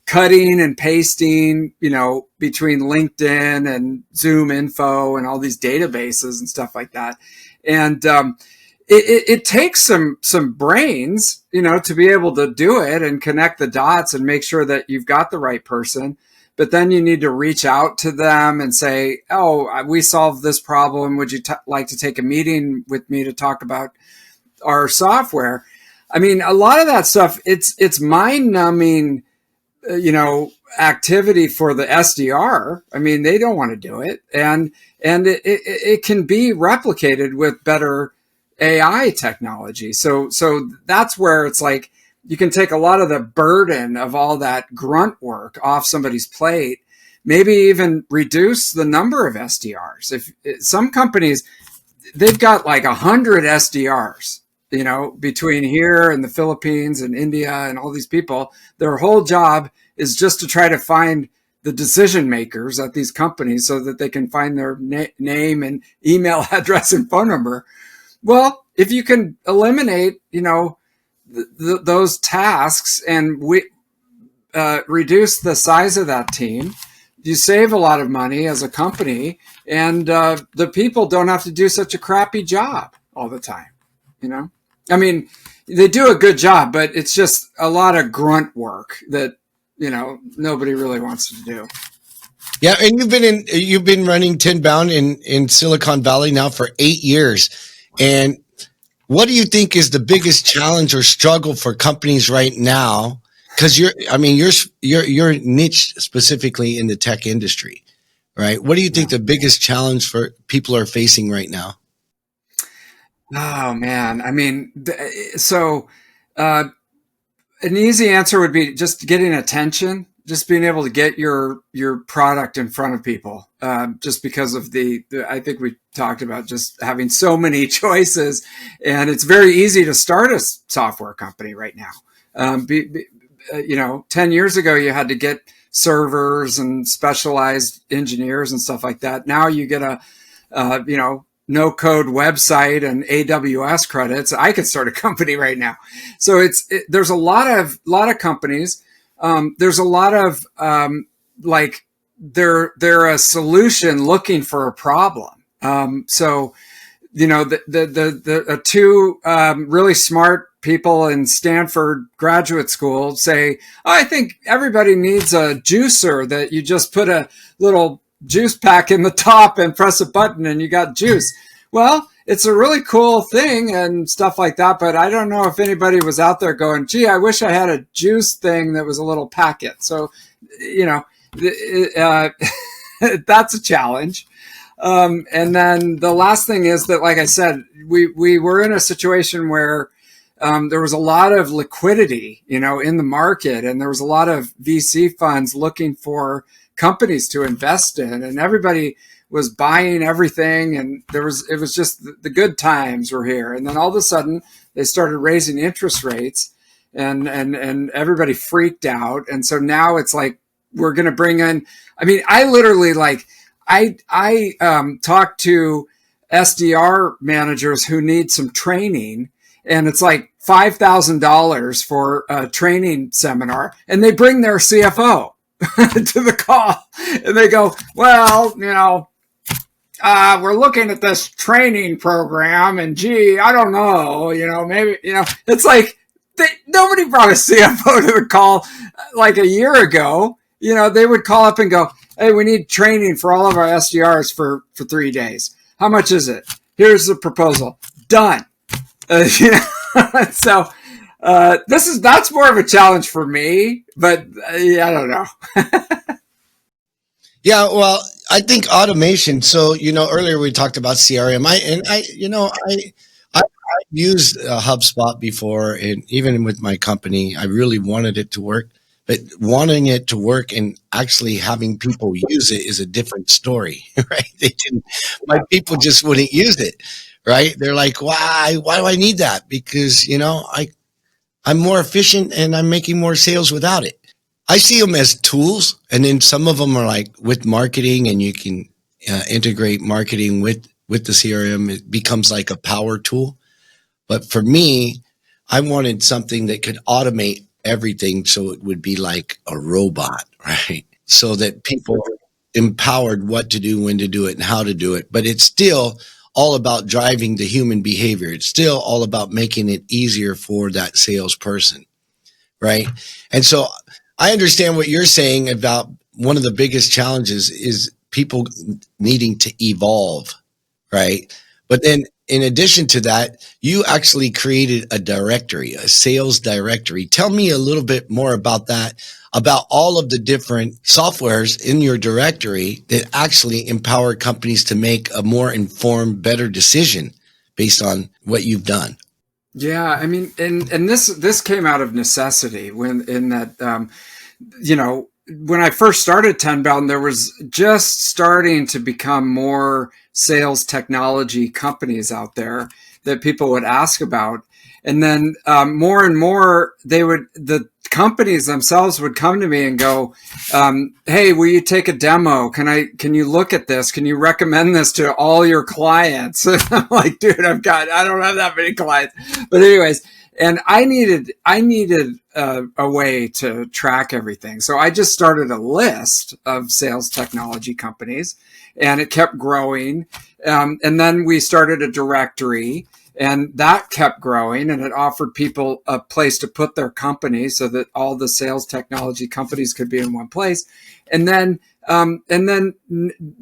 cutting and pasting, between LinkedIn and Zoom info and all these databases and stuff like that. And it takes some brains, to be able to do it and connect the dots and make sure that you've got the right person. But then you need to reach out to them and say, oh, we solved this problem. Would you like to take a meeting with me to talk about our software? I mean, a lot of that stuff, it's mind-numbing, activity for the SDR. I mean, they don't want to do it. And it can be replicated with better AI technology. So that's where it's like, you can take a lot of the burden of all that grunt work off somebody's plate, maybe even reduce the number of SDRs. If some companies, they've got like 100 SDRs, between here and the Philippines and India and all these people, their whole job is just to try to find the decision makers at these companies so that they can find their name and email address and phone number. Well, if you can eliminate, those tasks and reduce the size of that team, you save a lot of money as a company, and the people don't have to do such a crappy job all the time. I mean, they do a good job, but it's just a lot of grunt work that nobody really wants to do. Yeah, and you've been running TenBound in Silicon Valley now for 8 years, and what do you think is the biggest challenge or struggle for companies right now? Because you're niche specifically in the tech industry, right? What do you think the biggest challenge for people are facing right now? Oh man, I mean, an easy answer would be just getting attention, just being able to get your product in front of people, just because of I think we talked about just having so many choices, and it's very easy to start a software company right now. 10 years ago, you had to get servers and specialized engineers and stuff like that. Now you get a no code website and AWS credits. I could start a company right now. So there's a lot of companies. There's a lot of they're a solution looking for a problem. The two really smart people in Stanford graduate school say, oh, I think everybody needs a juicer that you just put a little juice pack in the top and press a button and you got juice. Well, it's a really cool thing and stuff like that, but I don't know if anybody was out there going, gee, I wish I had a juice thing that was a little packet. So, that's a challenge. And then the last thing is that, like I said, we were in a situation where there was a lot of liquidity, in the market, and there was a lot of VC funds looking for companies to invest in, and everybody was buying everything, and it was just the good times were here. And then all of a sudden they started raising interest rates, and everybody freaked out. And so now it's like, we're going to bring in, I mean, I literally I talk to SDR managers who need some training, and it's like $5,000 for a training seminar, and they bring their CFO to the call, and they go, well, we're looking at this training program, and gee, I don't know, maybe, it's like nobody brought a CFO to the call like a year ago. They would call up and go, hey, we need training for all of our SDRs for 3 days. How much is it? Here's the proposal. Done. So that's more of a challenge for me, but I don't know. Yeah, well, I think automation. So, earlier we talked about CRM. I've used HubSpot before, and even with my company, I really wanted it to work. But wanting it to work and actually having people use it is a different story, right? My people just wouldn't use it, right? They're like, why do I need that? Because, I'm more efficient and I'm making more sales without it. I see them as tools, and then some of them are like with marketing, and you can integrate marketing with the CRM. It becomes like a power tool. But for me, I wanted something that could automate everything, so it would be like a robot, right? So that people are empowered what to do, when to do it, and how to do it. But it's still all about driving the human behavior. It's still all about making it easier for that salesperson, right? And so I understand what you're saying about one of the biggest challenges is people needing to evolve, right? But then in addition to that, you actually created a directory, a sales directory. Tell me a little bit more about that, about all of the different softwares in your directory that actually empower companies to make a more informed, better decision based on what you've done. Yeah, I mean, and this came out of necessity when I first started TenBound, there was just starting to become more sales technology companies out there that people would ask about. And then more and more, the companies themselves would come to me and go, hey, will you take a demo? Can you look at this? Can you recommend this to all your clients? I'm like, dude, I don't have that many clients. But anyways, and I needed a way to track everything. So I just started a list of sales technology companies, and it kept growing. And then we started a directory, and that kept growing, and it offered people a place to put their company so that all the sales technology companies could be in one place. And then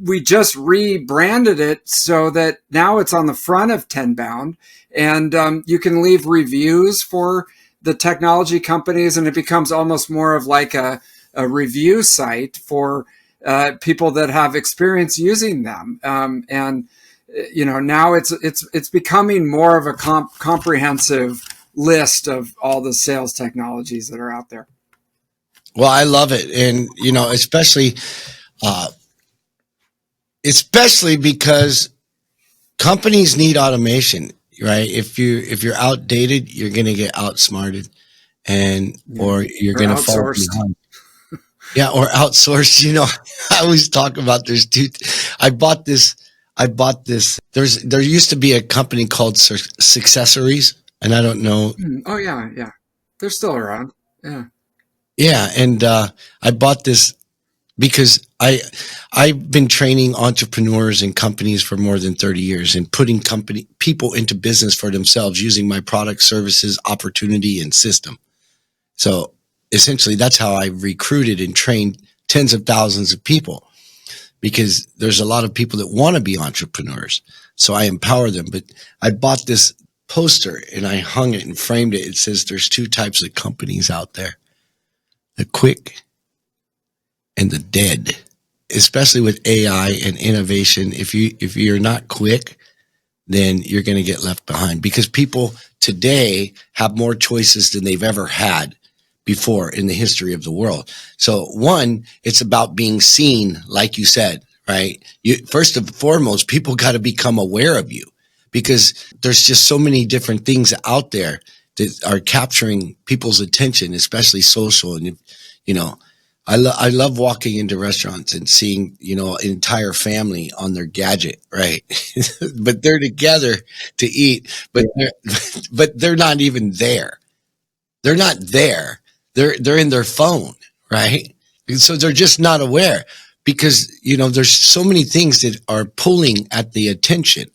we just rebranded it so that now it's on the front of TenBound, and you can leave reviews for the technology companies, and it becomes almost more of like a review site for people that have experience using them. Now it's becoming more of a comprehensive list of all the sales technologies that are out there. Well, I love it. And, especially because companies need automation, right? If you're outdated, you're going to get outsmarted, or you're going to fall behind. Yeah. Or outsourced. I always talk about I bought this. There used to be a company called Successories, and I don't know. Oh yeah. Yeah. They're still around. Yeah. Yeah. And, I bought this because I've been training entrepreneurs and companies for more than 30 years and putting people into business for themselves using my product, services, opportunity, and system. So essentially that's how I recruited and trained tens of thousands of people, because there's a lot of people that want to be entrepreneurs. So I empower them. But I bought this poster and I hung it and framed it. It says there's two types of companies out there: the quick and the dead. especially with AI and innovation, if you're not quick, then you're going to get left behind, because people today have more choices than they've ever had before in the history of the world. So one, it's about being seen, like you said, right? First and foremost, people got to become aware of you, because there's just so many different things out there that are capturing people's attention, especially social. And, you know, I love walking into restaurants and seeing, an entire family on their gadget, right? But they're together to eat, but they're not even there. They're not there. They're in their phone, right? So they're just not aware, because, there's so many things that are pulling at the attention,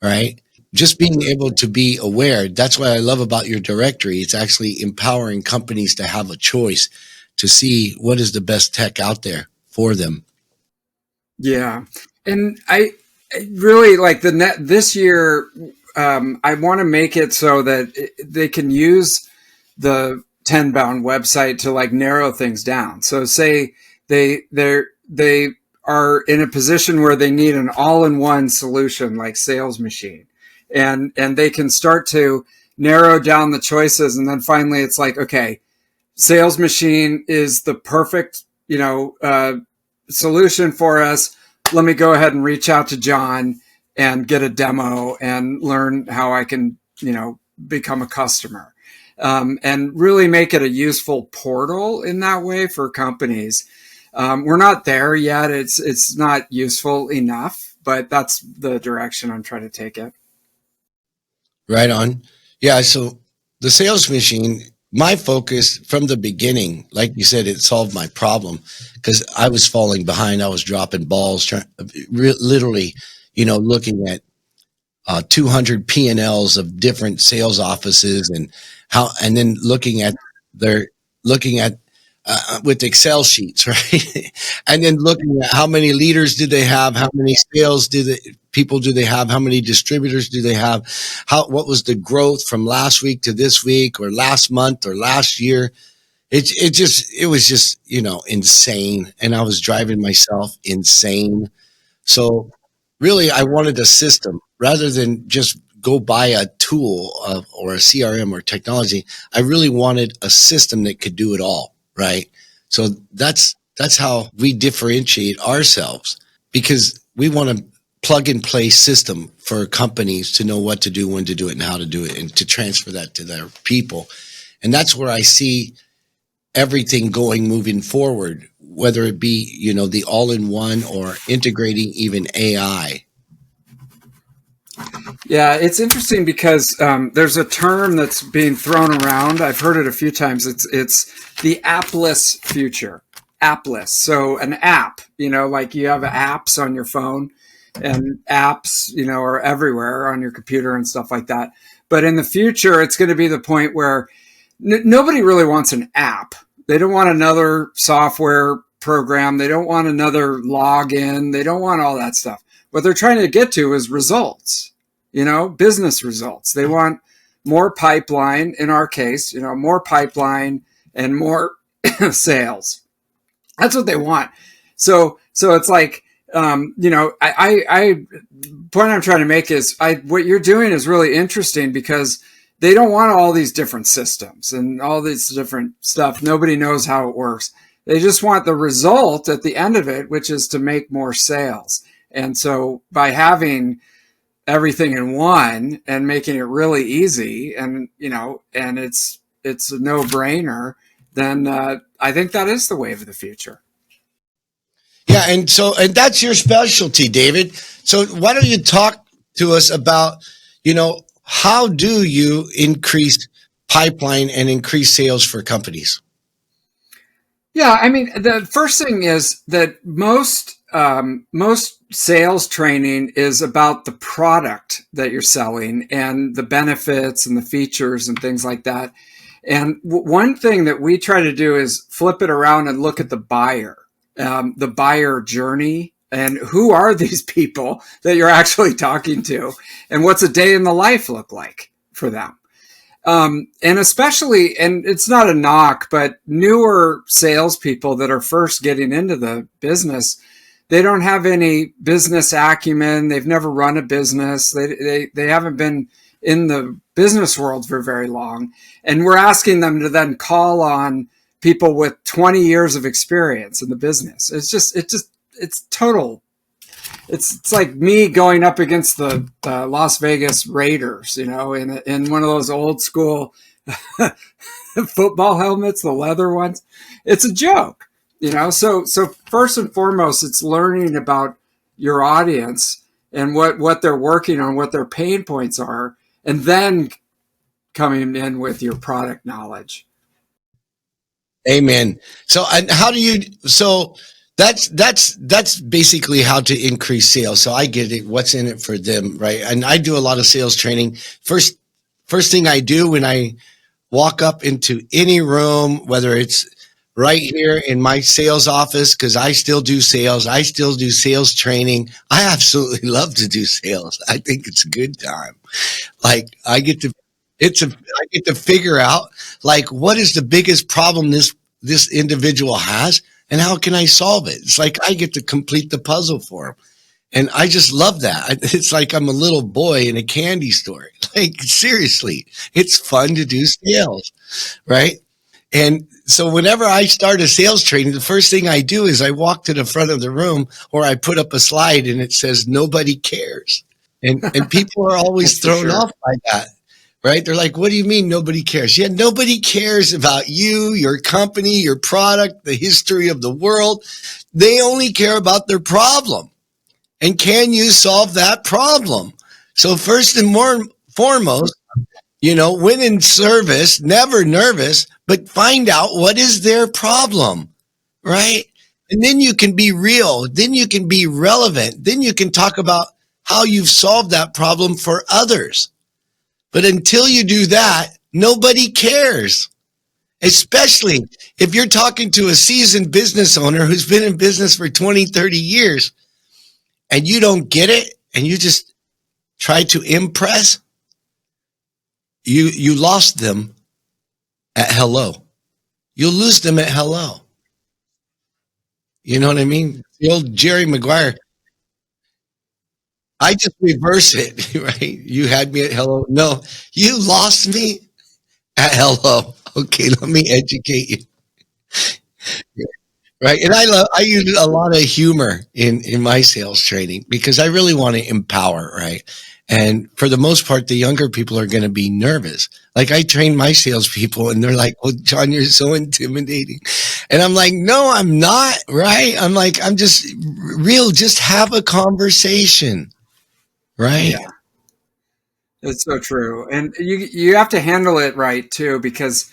right? Just being able to be aware. That's what I love about your directory. It's actually empowering companies to have a choice to see what is the best tech out there for them. Yeah. And I really like this year. I want to make it so that they can use the TenBound website to like narrow things down. So say they are in a position where they need an all-in-one solution like sales machine, and they can start to narrow down the choices, and then finally it's like, okay, sales machine is the perfect solution for us. Let me go ahead and reach out to John and get a demo and learn how I can become a customer, and really make it a useful portal in that way for companies. We're not there yet. It's not useful enough, but that's the direction I'm trying to take it. Right on. Yeah. So the sales machine, my focus from the beginning, like you said, it solved my problem, because I was falling behind. I was dropping balls, literally, looking at 200 P&Ls of different sales offices, and then looking at with Excel sheets, right? And then looking at how many leaders do they have, how many sales people do they have, how many distributors do they have, what was the growth from last week to this week, or last month, or last year. It was just insane, and I was driving myself insane. So really, I wanted a system rather than just go buy a tool or a CRM or technology. I really wanted a system that could do it all, right? So that's how we differentiate ourselves, because we want a plug and play system for companies to know what to do, when to do it, and how to do it, and to transfer that to their people. And that's where I see everything moving forward, whether it be, the all-in-one or integrating even AI. Yeah, it's interesting because there's a term that's being thrown around. I've heard it a few times. It's the appless future. Appless. So an app, like you have apps on your phone, and apps, are everywhere on your computer and stuff like that. But in the future, it's going to be the point where nobody really wants an app. They don't want another software program. They don't want another login. They don't want all that stuff. What they're trying to get to is results, business results. They want more pipeline, in our case, more pipeline and more sales. That's what they want. So it's like, I point I'm trying to make is what you're doing is really interesting, because they don't want all these different systems and all this different stuff. Nobody knows how it works. They just want the result at the end of it, which is to make more sales. And so by having everything in one and making it really easy, and and it's a no-brainer, then I think that is the wave of the future. Yeah, and that's your specialty, David. So why don't you talk to us about, how do you increase pipeline and increase sales for companies? Yeah, I mean, the first thing is that most sales training is about the product that you're selling and the benefits and the features and things like that. And one thing that we try to do is flip it around and look at the buyer journey, and who are these people that you're actually talking to, and what's a day in the life look like for them. And especially, and it's not a knock, but newer salespeople that are first getting into the business, they don't have any business acumen. They've never run a business. They haven't been in the business world for very long. And we're asking them to then call on people with 20 years of experience in the business. It's total. It's like me going up against the Las Vegas Raiders, in one of those old school football helmets, the leather ones. It's a joke, So first and foremost, it's learning about your audience and what they're working on, what their pain points are, and then coming in with your product knowledge. Amen. So, and how do you? So that's basically how to increase sales. So I get it. What's in it for them, right? And I do a lot of sales training. First thing I do when I walk up into any room, whether it's right here in my sales office, because I still do sales. I still do sales training. I absolutely love to do sales. I think it's a good time. Like I get to figure out like what is the biggest problem this individual has and how can I solve it? It's like I get to complete the puzzle for him. And I just love that. It's like I'm a little boy in a candy store. Like seriously, it's fun to do sales, right? And so whenever I start a sales training, the first thing I do is I walk to the front of the room or I put up a slide and it says, nobody cares. And people are always thrown off by that, right? They're like, what do you mean nobody cares? Yeah, nobody cares about you, your company, your product, the history of the world. They only care about their problem. And can you solve that problem? So first and foremost, when in service, never nervous, but find out what is their problem, right? And then you can be real. Then you can be relevant. Then you can talk about how you've solved that problem for others. But until you do that, nobody cares. Especially if you're talking to a seasoned business owner who's been in business for 20, 30 years and you don't get it and you just try to impress, you lost them at hello. You'll lose them at hello. You know what I mean? The old Jerry Maguire. I just reverse it, right? You had me at hello. No, you lost me at hello. Okay, let me educate you. Right. And I use a lot of humor in my sales training because I really want to empower, right? And for the most part, the younger people are going to be nervous. Like I train my salespeople and they're like, well, John, you're so intimidating. And I'm like, no, I'm not, right? I'm like, I'm just real. Just have a conversation, right? Yeah. It's so true. And you have to handle it right too, because,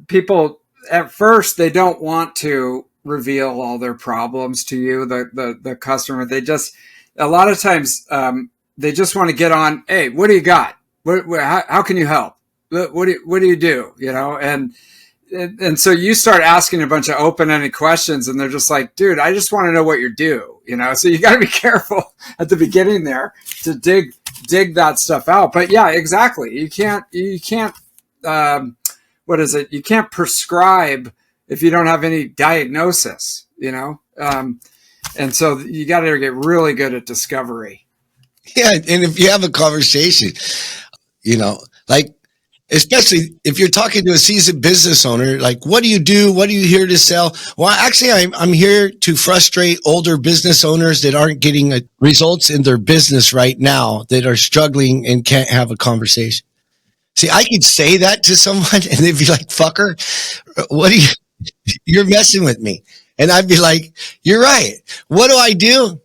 people at first, they don't want to reveal all their problems to you, the customer. A lot of times, they just want to get on, hey, what do you got? How can you help? What do you do? And so you start asking a bunch of open-ended questions and they're just like, dude, I just want to know what you do, so you got to be careful at the beginning there to dig that stuff out. But yeah, exactly. You can't, what is it? You can't prescribe if you don't have any diagnosis, and so you got to get really good at discovery. Yeah. And if you have a conversation, like, especially if you're talking to a seasoned business owner, like, what do you do? What are you here to sell? Well, actually, I'm here to frustrate older business owners that aren't getting results in their business right now, that are struggling and can't have a conversation. See, I could say that to someone and they'd be like, fucker, you're messing with me. And I'd be like, you're right. What do?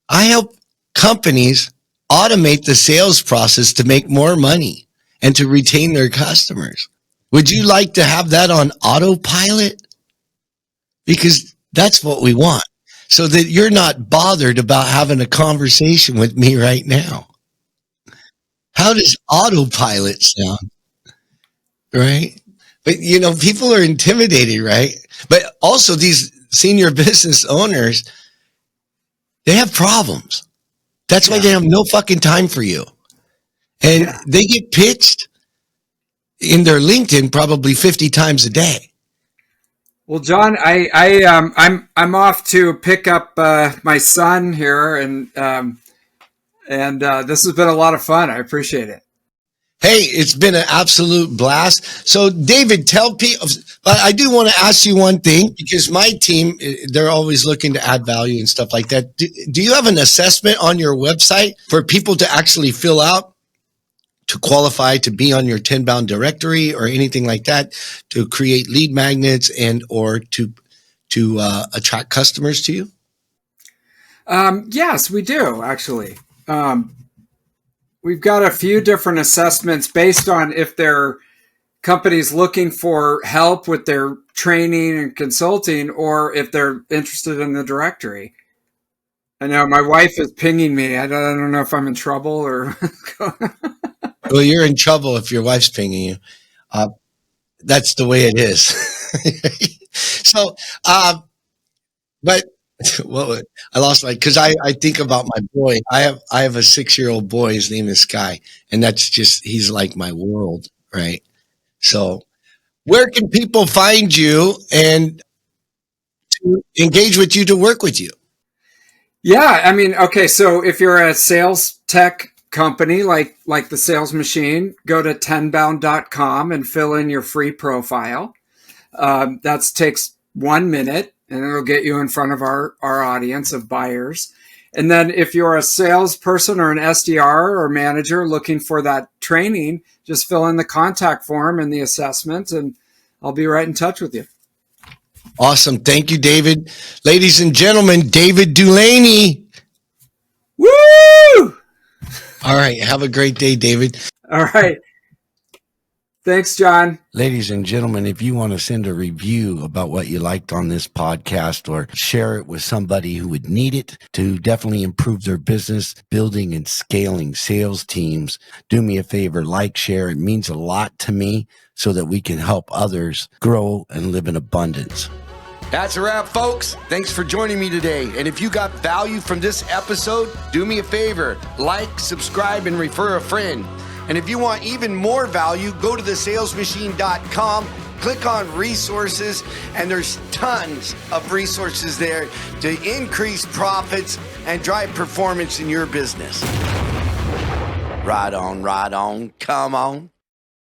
I help companies automate the sales process to make more money and to retain their customers. Would you like to have that on autopilot? Because that's what we want, so that you're not bothered about having a conversation with me right now. How does autopilot sound? Right? But, people are intimidated, right? But also these senior business owners, they have problems. That's why they have no fucking time for you. And they get pitched in their LinkedIn probably 50 times a day. Well, John, I'm off to pick up my son here, and this has been a lot of fun. I appreciate it. Hey, it's been an absolute blast. So, David, tell people. I do want to ask you one thing because my team, they're always looking to add value and stuff like that. Do you have an assessment on your website for people to actually fill out to qualify to be on your TenBound directory or anything like that to create lead magnets and or to attract customers to you? Yes, we do actually. We've got a few different assessments based on if their company's looking for help with their training and consulting or if they're interested in the directory. I know my wife is pinging me. I don't know if I'm in trouble or. Well, you're in trouble if your wife's pinging you. That's the way it is. So, but well, I lost my because I think about my boy. I have a 6-year-old boy. His name is Sky, and that's just he's like my world, right? So, where can people find you and to engage with you to work with you? Yeah, I mean, okay, so if you're a sales tech company like the Sales Machine, go to tenbound.com and fill in your free profile. That takes 1 minute and it'll get you in front of our audience of buyers. And then if you're a salesperson or an SDR or manager looking for that training, just fill in the contact form and the assessment and I'll be right in touch with you. Awesome. Thank you, David. Ladies and gentlemen, David Dulany. Woo! All right. Have a great day, David. All right. Thanks, John. Ladies and gentlemen, if you want to send a review about what you liked on this podcast or share it with somebody who would need it to definitely improve their business, building and scaling sales teams, do me a favor, like, share. It means a lot to me so that we can help others grow and live in abundance. That's a wrap, folks. Thanks for joining me today. And if you got value from this episode, do me a favor, like, subscribe, and refer a friend. And if you want even more value, go to thesalesmachine.com, click on resources, and there's tons of resources there to increase profits and drive performance in your business. Right on, come on.